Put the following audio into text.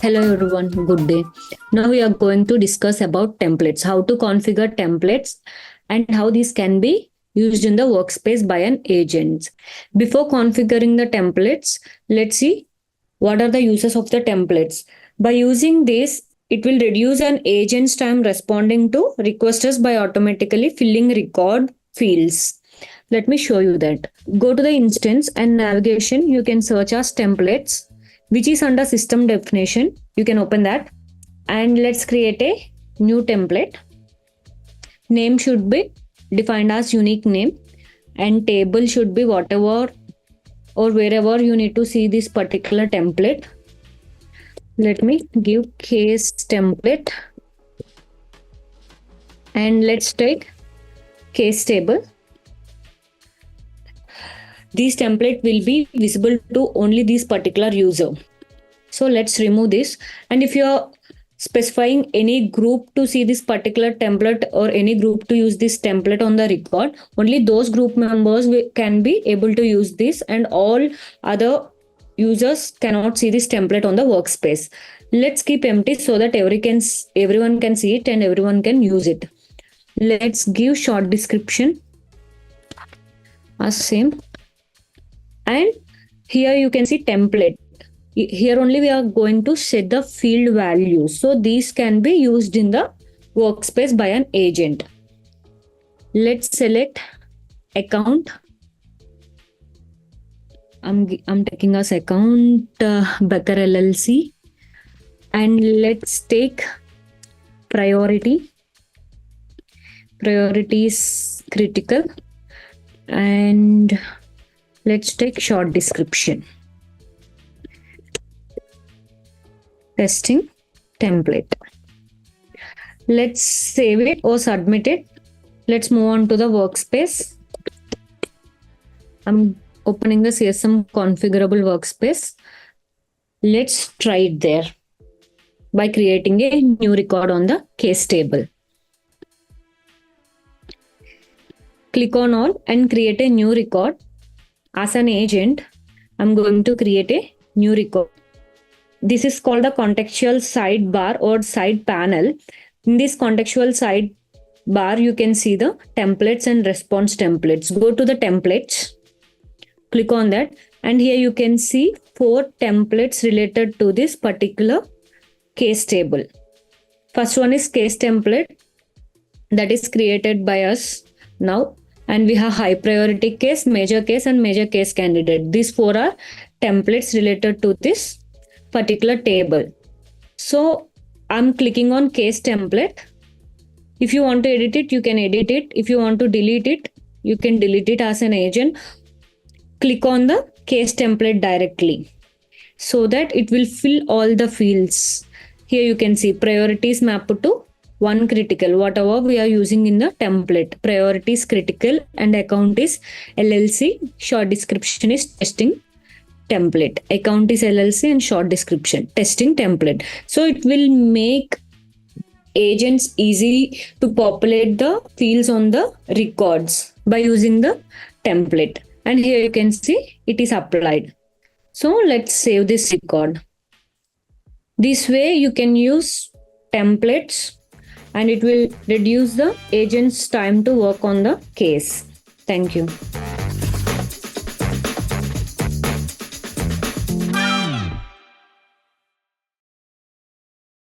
Hello everyone, good day. Now we are going to discuss about templates, how to configure templates and how these can be used in the workspace by an agent. Before configuring the templates, let's see what are the uses of the templates. By using this, it will reduce an agent's time responding to requests by automatically filling record fields. Let me show you that. Go to the instance and navigation, you can search as templates, which is under system definition. You can open that and let's create a new template. Name should be defined as unique name and table should be whatever or wherever you need to see this particular template. Let me give case template and let's take case table. This template will be visible to only this particular user. So let's remove this. And if you are specifying any group to see this particular template or any group to use this template on the record, only those group members can be able to use this and all other users cannot see this template on the workspace. Let's keep empty so that everyone can see it and everyone can use it. Let's give short description as same. And here you can see template. Here only we are going to set the field values. So these can be used in the workspace by an agent. Let's select account. I'm taking as account Becker LLC. And let's take priority. Priority is critical. And let's take short description. Testing template. Let's save it or submit it. Let's move on to the workspace. I'm opening the CSM configurable workspace. Let's try it there by creating a new record on the case table. Click on all and create a new record. As an agent, I'm going to create a new record. This is called the contextual sidebar or side panel. In this contextual sidebar, you can see the templates and response templates. Go to the templates, click on that, and here you can see 4 templates related to this particular case table. First one is case template that is created by us now. And we have high priority case, major case, and major case candidate. These 4 are templates related to this particular table. So I'm clicking on case template. If you want to edit it, you can edit it. If you want to delete it, you can delete it as an agent. Click on the case template directly so that it will fill all the fields. Here you can see priorities mapped to 1 critical, whatever we are using in the template. Priority is critical and account is LLC. Short description is testing template. Account is LLC and short description testing template. So it will make agents easy to populate the fields on the records by using the template. And here you can see it is applied. So let's save this record. This way you can use templates and it will reduce the agent's time to work on the case. Thank you.